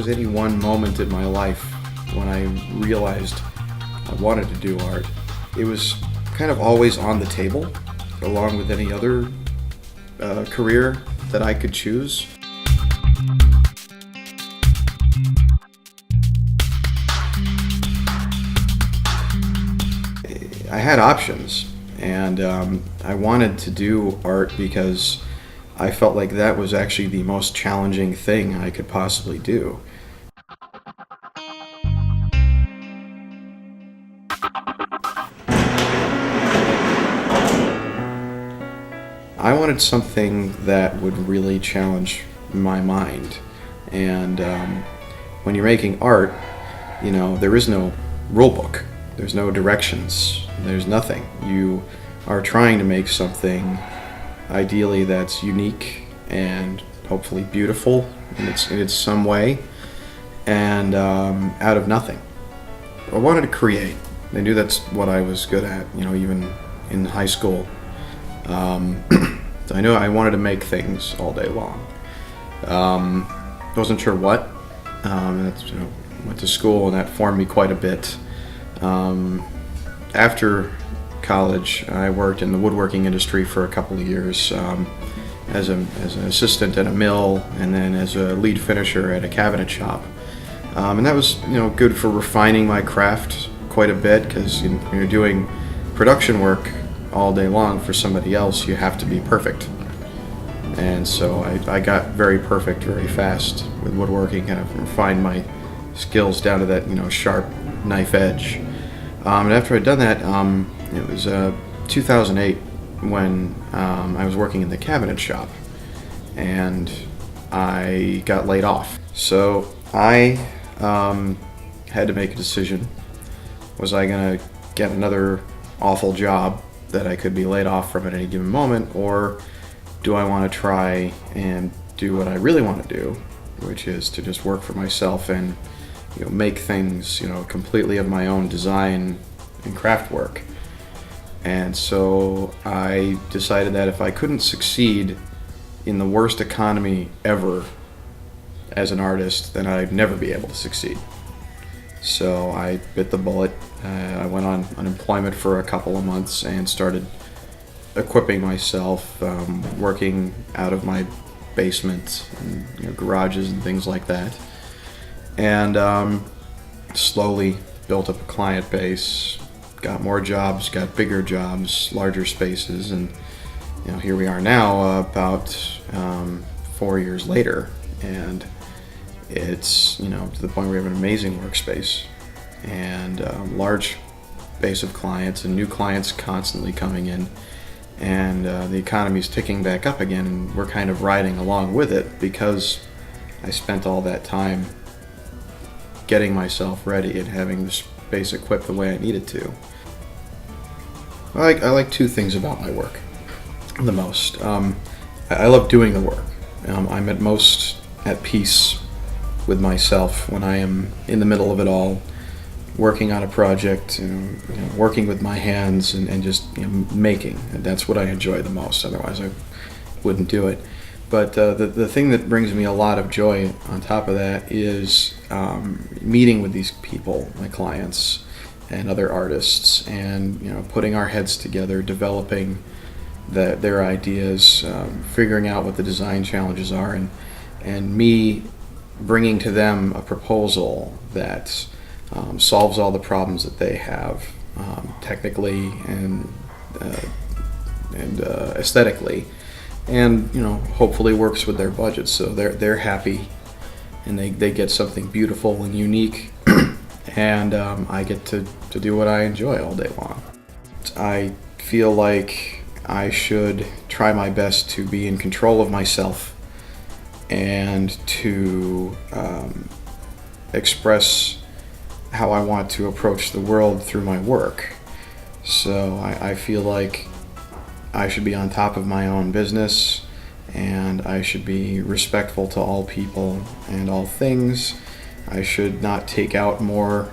was any one moment in my life when I realized I wanted to do art, it was kind of always on the table, along with any other career that I could choose. I had options, and I wanted to do art because I felt like that was actually the most challenging thing I could possibly do. I wanted something that would really challenge my mind, and when you're making art, there is no rule book, there's no directions, there's nothing. You are trying to make something ideally that's unique and hopefully beautiful in its some way, and out of nothing. I wanted to create. I knew that's what I was good at, even in high school. I knew I wanted to make things all day long. Wasn't sure what. Went to school, and that formed me quite a bit. After college, I worked in the woodworking industry for a couple of years as an assistant at a mill, and then as a lead finisher at a cabinet shop. And that was good for refining my craft quite a bit, because when you're doing production work all day long for somebody else, you have to be perfect. And so I got very perfect very fast with woodworking, kind of refined my skills down to that sharp knife edge. And after I'd done that, it was 2008 when I was working in the cabinet shop, and I got laid off. So I had to make a decision. Was I going to get another awful job that I could be laid off from at any given moment, or do I want to try and do what I really want to do, which is to just work for myself and make things completely of my own design and craft work. And so I decided that if I couldn't succeed in the worst economy ever as an artist, then I'd never be able to succeed. So I bit the bullet. I went on unemployment for a couple of months and started equipping myself, working out of my basement and garages and things like that, and slowly built up a client base, got more jobs, got bigger jobs, larger spaces, and here we are now, about 4 years later, and it's to the point where we have an amazing workspace and large base of clients and new clients constantly coming in, and the economy's ticking back up again, and we're kind of riding along with it because I spent all that time getting myself ready and having the space equipped the way I needed to. I like two things about my work the most. I love doing the work. I'm at most at peace with myself when I am in the middle of it all, working on a project, working with my hands and just making. And that's what I enjoy the most. Otherwise, I wouldn't do it. But the thing that brings me a lot of joy on top of that is meeting with these people, my clients and other artists, and putting our heads together, developing their ideas, figuring out what the design challenges are, and me bringing to them a proposal that solves all the problems that they have, technically and aesthetically, and hopefully works with their budget, so they're happy and they get something beautiful and unique, and I get to do what I enjoy all day long. I feel like I should try my best to be in control of myself and to express how I want to approach the world through my work. So I feel like I should be on top of my own business, and I should be respectful to all people and all things. I should not take out more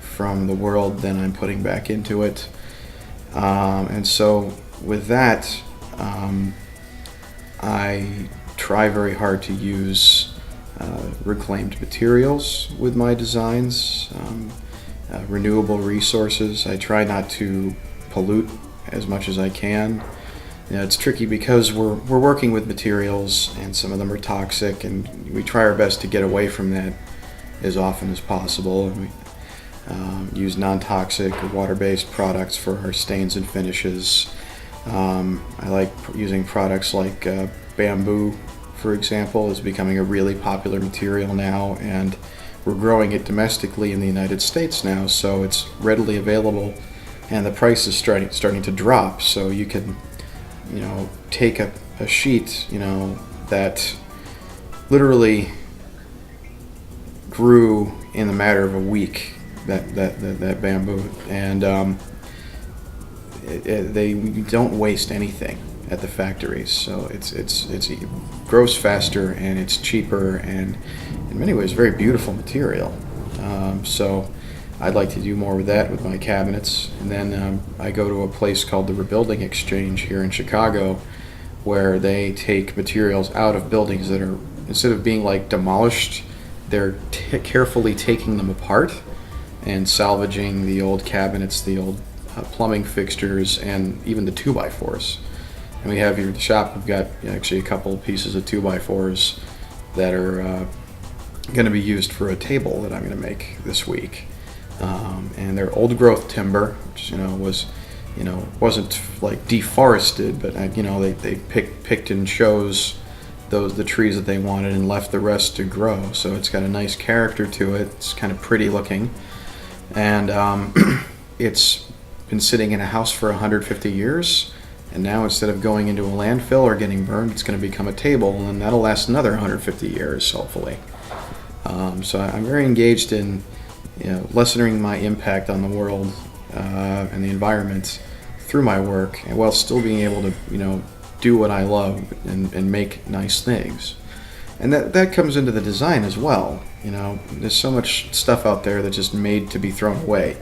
from the world than I'm putting back into it. And so with that, I try very hard to use reclaimed materials with my designs, renewable resources. I try not to pollute as much as I can. It's tricky because we're working with materials and some of them are toxic, and we try our best to get away from that as often as possible. And we use non-toxic or water-based products for our stains and finishes. I like using products like bamboo, for example, is becoming a really popular material now, and we're growing it domestically in the United States now, so it's readily available, and the price is starting to drop. So you can, take a sheet, that literally grew in the matter of a week, that bamboo, and they don't waste anything at the factories, so it grows faster and it's cheaper and in many ways very beautiful material. So I'd like to do more with that with my cabinets, and then I go to a place called the Rebuilding Exchange here in Chicago, where they take materials out of buildings that are, instead of being like demolished, they're carefully taking them apart and salvaging the old cabinets, the old plumbing fixtures, and even the 2x4s. And we have here at the shop, we've got actually a couple pieces of 2x4s that are going to be used for a table that I'm going to make this week. And they're old growth timber, which wasn't like deforested, but they picked and chose the trees that they wanted and left the rest to grow. So it's got a nice character to it. It's kind of pretty looking, and it's been sitting in a house for 150 years, and now instead of going into a landfill or getting burned, it's going to become a table, and that'll last another 150 years, hopefully. So I'm very engaged in lessening my impact on the world and the environment through my work, and while still being able to do what I love and make nice things. And that comes into the design as well. There's so much stuff out there that's just made to be thrown away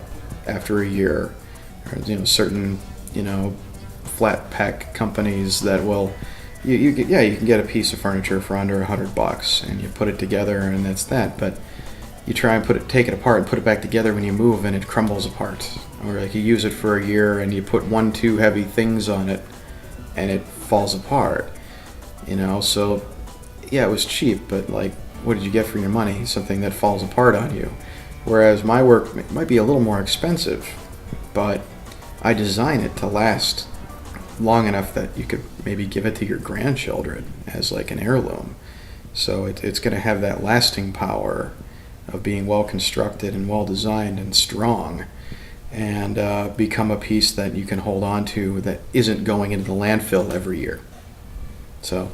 after a year. Or, certain, flat pack companies that will, you can get a piece of furniture for under $100 and you put it together and that's that. But you try and take it apart and put it back together when you move and it crumbles apart. Or like you use it for a year and you put too heavy things on it and it falls apart. So yeah, it was cheap, but like, what did you get for your money? Something that falls apart on you. Whereas my work might be a little more expensive, but I design it to last long enough that you could maybe give it to your grandchildren as like an heirloom. So it's going to have that lasting power of being well constructed and well designed and strong, and become a piece that you can hold on to that isn't going into the landfill every year. So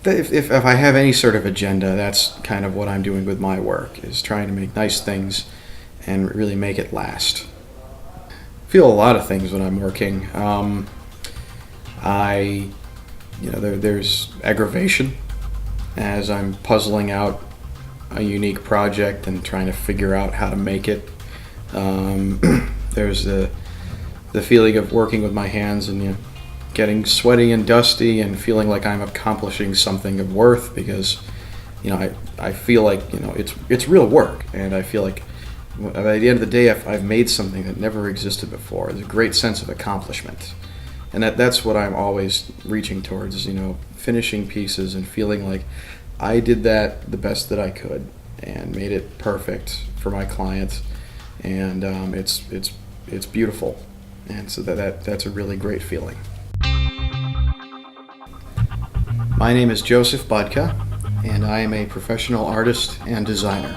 if I have any sort of agenda, that's kind of what I'm doing with my work, is trying to make nice things and really make it last. I feel a lot of things when I'm working. There's aggravation as I'm puzzling out a unique project and trying to figure out how to make it. There's the feeling of working with my hands and getting sweaty and dusty and feeling like I'm accomplishing something of worth, because I feel like it's real work, and I feel like by the end of the day I've made something that never existed before. There's a great sense of accomplishment, and that's what I'm always reaching towards, is finishing pieces and feeling like I did that the best that I could and made it perfect for my client, and it's beautiful, and so that's a really great feeling. My name is Joseph Budka, and I am a professional artist and designer.